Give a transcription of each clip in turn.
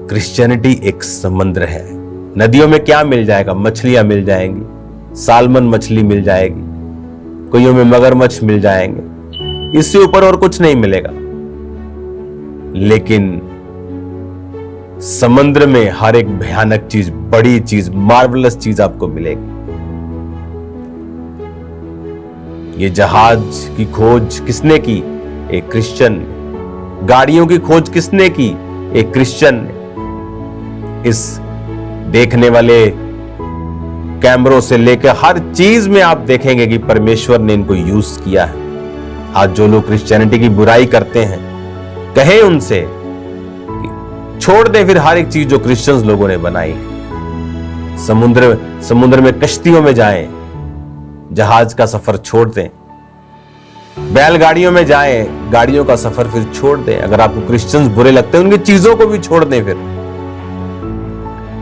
Christianity एक समुद्र है। नदियों में क्या मिल जाएगा? मछलियां मिल जाएंगी, सालमन मछली मिल जाएगी, कोइयों में मगरमच्छ मिल जाएंगे, इससे ऊपर और कुछ नहीं मिलेगा। लेकिन समुद्र में हर एक भयानक चीज, बड़ी चीज, मार्वलस चीज आपको मिलेगी। ये जहाज की खोज किसने की? एक क्रिश्चियन। गाड़ियों की खोज किसने की? एक क्रिश्चियन ने। इस देखने वाले कैमरों से लेकर हर चीज में आप देखेंगे कि परमेश्वर ने इनको यूज किया है। आज जो लोग क्रिश्चियनिटी की बुराई करते हैं, कहें उनसे कि छोड़ दे फिर हर एक चीज जो क्रिश्चियंस लोगों ने बनाई है। समुद्र में कश्तियों में जाएं, जहाज का सफर छोड़ दें, बैलगाड़ियों में जाएं, गाड़ियों का सफर फिर छोड़ दें। अगर आपको क्रिश्चियंस बुरे लगते हैं, उनकी चीजों को भी छोड़ दें।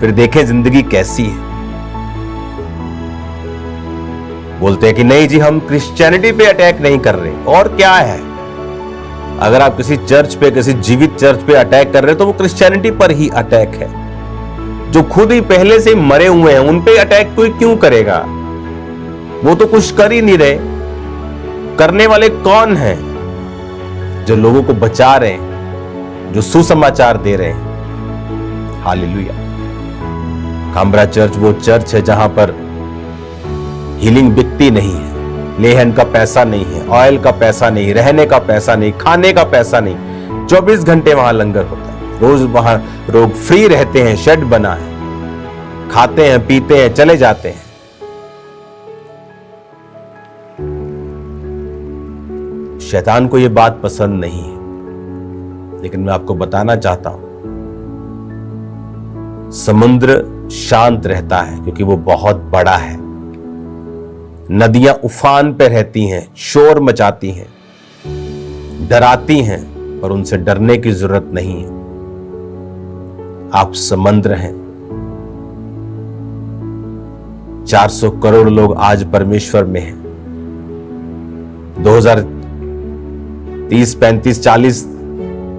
फिर देखें जिंदगी कैसी है। बोलते हैं कि नहीं जी, हम क्रिश्चियनिटी पे अटैक नहीं कर रहे। और क्या है? अगर आप किसी चर्च पे, किसी जीवित चर्च पे अटैक कर रहे हैं, तो वो क्रिश्चियनिटी पर ही अटैक है। जो खुद ही पहले से मरे हुए हैं, उन पे अटैक कोई क्यों करेगा? वो तो कुछ कर ही नहीं रहे। करने वाले कौन हैं? जो लोगों को बचा रहे हैं, जो सुसमाचार दे रहे हैं। हालेलुया। काम्ब्रा चर्च वो चर्च है जहां पर हीलिंग बिकती नहीं है, लेहन का पैसा नहीं है, ऑयल का पैसा नहीं, रहने का पैसा नहीं, खाने का पैसा नहीं। 24 घंटे वहां लंगर होता है। रोज वहां लोग फ्री रहते हैं, शेड बना है, खाते हैं, पीते हैं, चले जाते हैं। शैतान को यह बात पसंद नहीं है, लेकिन मैं आपको बताना चाहता हूं, समुद्र शांत रहता है क्योंकि वो बहुत बड़ा है। नदियां उफान पे रहती हैं, शोर मचाती हैं, डराती हैं, पर उनसे डरने की जरूरत नहीं है। आप समुद्र हैं। 400 करोड़ लोग आज परमेश्वर में हैं। 2030, 35, 40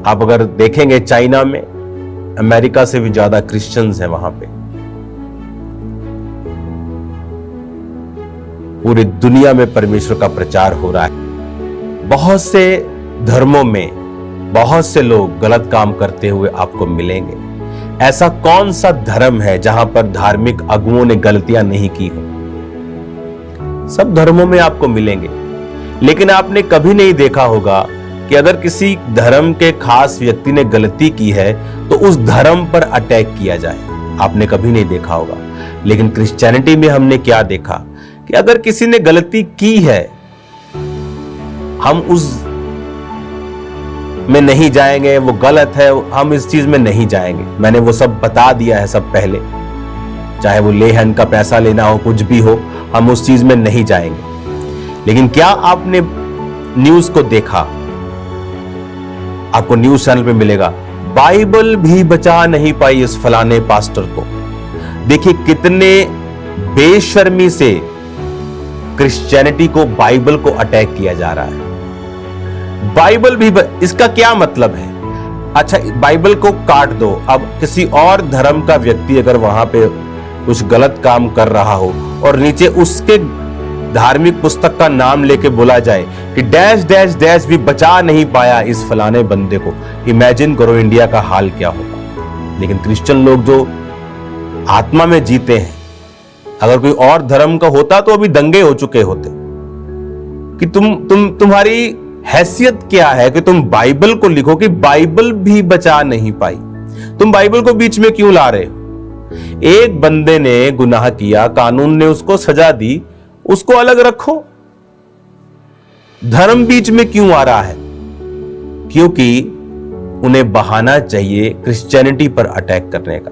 आप अगर देखेंगे, चाइना में अमेरिका से भी ज्यादा क्रिश्चियंस हैं वहां पे। पूरी दुनिया में परमेश्वर का प्रचार हो रहा है। बहुत से धर्मों में बहुत से लोग गलत काम करते हुए आपको मिलेंगे। ऐसा कौन सा धर्म है जहां पर धार्मिक अगुओं ने गलतियां नहीं की हो? सब धर्मों में आपको मिलेंगे। लेकिन आपने कभी नहीं देखा होगा कि अगर किसी धर्म के खास व्यक्ति ने गलती की है तो उस धर्म पर अटैक किया जाए। आपने कभी नहीं देखा होगा। लेकिन क्रिश्चियनिटी में हमने क्या देखा कि अगर किसी ने गलती की है, हम उस में नहीं जाएंगे, वो गलत है, हम इस चीज में नहीं जाएंगे। मैंने वो सब बता दिया है सब पहले। चाहे वो लेहन का पैसा लेना हो, कुछ भी हो, हम उस चीज में नहीं जाएंगे। लेकिन क्या आपने न्यूज को देखा? आपको न्यूज चैनल पे मिलेगा, बाइबल भी बचा नहीं पाई इस फलाने पास्टर को। देखिए कितने बेशर्मी से क्रिश्चियनिटी को, बाइबल को अटैक किया जा रहा है। बाइबल भी इसका क्या मतलब है? अच्छा, बाइबल को काट दो। अब किसी और धर्म का व्यक्ति अगर वहां पे कुछ गलत काम कर रहा हो और नीचे उसके धार्मिक पुस्तक का नाम लेके बोला जाए कि डैश डैश डैश भी बचा नहीं पाया इस फलाने बंदे को, इमेजिन करो इंडिया का हाल क्या होगा। लेकिन क्रिश्चियन लोग जो आत्मा में जीते हैं, अगर कोई और धर्म का होता तो अभी दंगे हो चुके होते कि तुम्हारी हैसियत क्या है कि तुम बाइबल को लिखो कि बाइबल भी बचा नहीं पाई। तुम बाइबल को बीच में क्यों ला रहे हो? एक बंदे ने गुनाह किया, कानून ने उसको सजा दी, उसको अलग रखो। धर्म बीच में क्यों आ रहा है? क्योंकि उन्हें बहाना चाहिए क्रिश्चियनिटी पर अटैक करने का।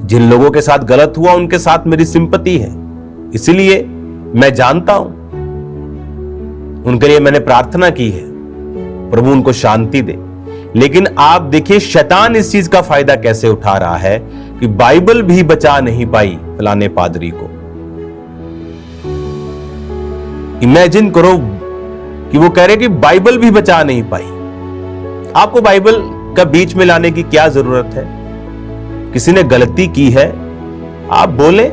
जिन लोगों के साथ गलत हुआ उनके साथ मेरी सिंपैथी है, इसलिए मैं जानता हूं, उनके लिए मैंने प्रार्थना की है, प्रभु उनको शांति दे। लेकिन आप देखिए शैतान इस चीज का फायदा कैसे उठा रहा है कि बाइबल भी बचा नहीं पाई फलाने पादरी को। इमेजिन करो कि वो कह रहे कि बाइबल भी बचा नहीं पाई। आपको बाइबल का बीच में लाने की क्या जरूरत है? किसी ने गलती की है, आप बोले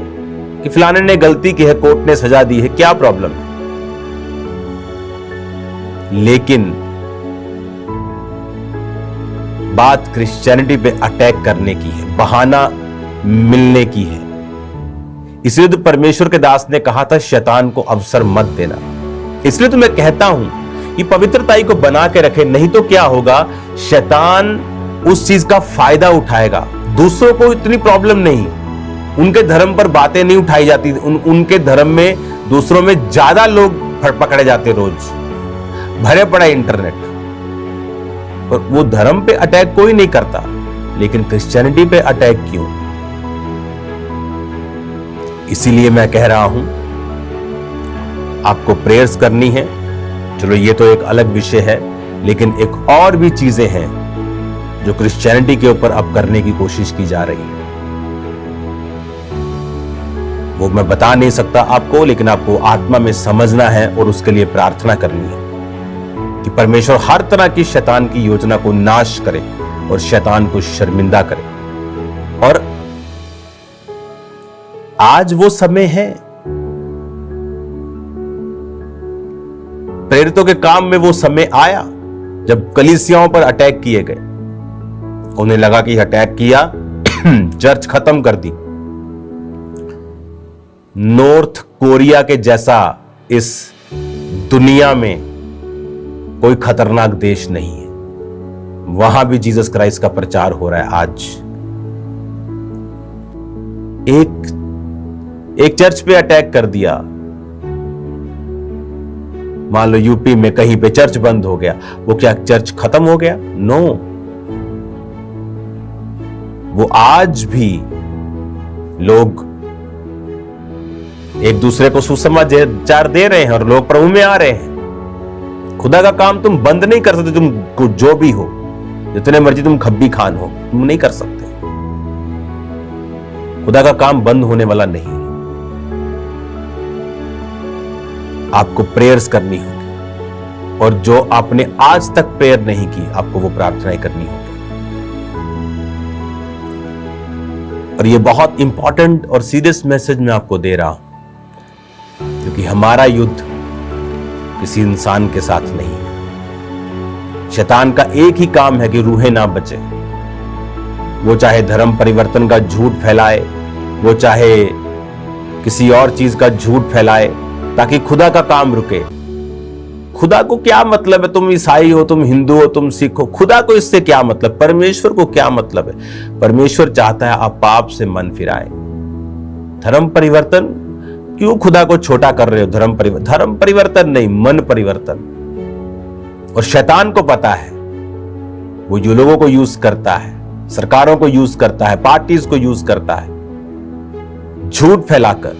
कि फलाने ने गलती की है, कोर्ट ने सजा दी है, क्या प्रॉब्लम है? लेकिन बात क्रिश्चियनिटी पे अटैक करने की है, बहाना मिलने की है। इसलिए तो परमेश्वर के दास ने कहा था शैतान को अवसर मत देना। इसलिए तो मैं कहता हूं कि पवित्रताई को बना के रखे, नहीं तो क्या होगा, शैतान उस चीज का फायदा उठाएगा। दूसरों को इतनी प्रॉब्लम नहीं, उनके धर्म पर बातें नहीं उठाई जाती, उनके धर्म में दूसरों में ज्यादा लोग पकड़े जाते, रोज भरे पड़ा इंटरनेट पर। वो धर्म पे अटैक कोई नहीं करता, लेकिन क्रिश्चियनिटी पे अटैक क्यों? इसीलिए मैं कह रहा हूं आपको प्रेयर्स करनी है। चलो ये तो एक अलग विषय है, लेकिन एक और भी चीजें हैं जो क्रिश्चियनिटी के ऊपर अब करने की कोशिश की जा रही है। वो मैं बता नहीं सकता आपको, लेकिन आपको आत्मा में समझना है और उसके लिए प्रार्थना करनी है कि परमेश्वर हर तरह की शैतान की योजना को नाश करे और शैतान को शर्मिंदा करे। और आज वो समय है, प्रेरितों के काम में वो समय आया जब कलीसियाओं पर अटैक किए गए। उन्हें लगा कि अटैक किया, चर्च खत्म कर दी। नॉर्थ कोरिया के जैसा इस दुनिया में कोई खतरनाक देश नहीं है, वहां भी जीसस क्राइस्ट का प्रचार हो रहा है। आज एक चर्च पे अटैक कर दिया, मान लो यूपी में कहीं पे चर्च बंद हो गया, वो क्या चर्च खत्म हो गया? नो, वो आज भी लोग एक दूसरे को सुसमाचार दे रहे हैं और लोग प्रभु में आ रहे हैं। खुदा का काम तुम बंद नहीं कर सकते, तुम जो भी हो, जितने मर्जी तुम खब्बी खान हो, तुम नहीं कर सकते। खुदा का काम बंद होने वाला नहीं। आपको प्रेयर्स करनी होगी, और जो आपने आज तक प्रेयर नहीं की, आपको वो प्रार्थनाएं करनी होगी। और ये बहुत इंपॉर्टेंट और सीरियस मैसेज मैं आपको दे रहा हूं, क्योंकि हमारा युद्ध किसी इंसान के साथ नहीं है। शैतान का एक ही काम है कि रूहें ना बचे। वो चाहे धर्म परिवर्तन का झूठ फैलाए, वो चाहे किसी और चीज का झूठ फैलाए, ताकि खुदा का काम रुके। खुदा को क्या मतलब है, तुम ईसाई हो, तुम हिंदू हो, तुम सिख हो, खुदा को इससे क्या मतलब? परमेश्वर को क्या मतलब है? परमेश्वर चाहता है आप पाप से मन फिराए। धर्म परिवर्तन क्यों खुदा को छोटा कर रहे हो? धर्म परिवर्तन नहीं, मन परिवर्तन। और शैतान को पता है, वो जो लोगों को यूज करता है, सरकारों को यूज करता है, पार्टीज को यूज करता है झूठ फैलाकर।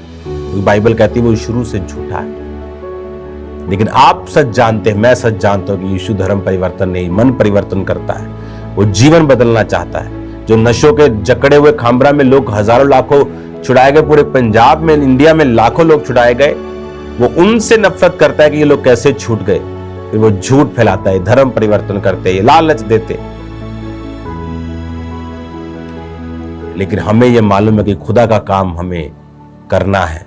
बाइबल कहती है वो शुरू से झूठा है। लेकिन आप सच जानते हैं, मैं सच जानता हूं कि यीशु धर्म परिवर्तन नहीं, मन परिवर्तन करता है। वो जीवन बदलना चाहता है। जो नशों के जकड़े हुए खामरा में लोग हजारों लाखों छुड़ाए गए, पूरे पंजाब में, इंडिया में लाखों लोग छुड़ाए गए, वो उनसे नफरत करता है कि ये लोग कैसे छूट गए। फिर वो झूठ फैलाता है, धर्म परिवर्तन करते हैं, लालच देते। लेकिन हमें यह मालूम है कि खुदा का काम हमें करना है,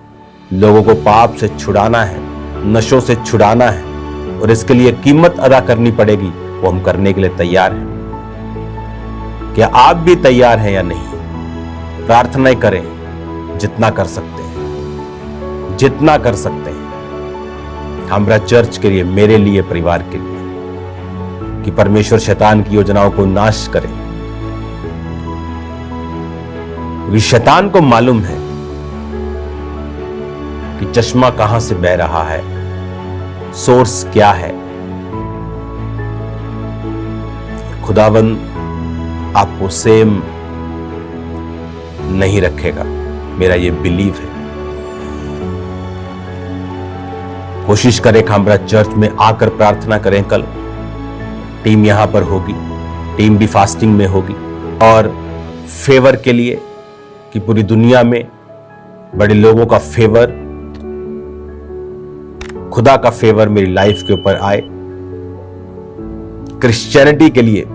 लोगों को पाप से छुड़ाना है, नशों से छुड़ाना है, और इसके लिए कीमत अदा करनी पड़ेगी। वो हम करने के लिए तैयार हैं। क्या आप भी तैयार हैं या नहीं? प्रार्थनाएं करें जितना कर सकते हैं, जितना कर सकते हैं, हमारा चर्च के लिए, मेरे लिए, परिवार के लिए, कि परमेश्वर शैतान की योजनाओं को नाश करे। क्योंकि शैतान को मालूम है कि चश्मा कहां से बह रहा है, सोर्स क्या है। खुदावन आपको सेम नहीं रखेगा, मेरा ये बिलीव है। कोशिश करें खामरा चर्च में आकर प्रार्थना करें। कल टीम यहां पर होगी, टीम भी फास्टिंग में होगी, और फेवर के लिए कि पूरी दुनिया में बड़े लोगों का फेवर, खुदा का फेवर मेरी लाइफ के ऊपर आए। क्रिश्चियनिटी के लिए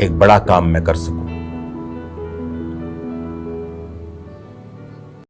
एक बड़ा काम मैं कर सकूं।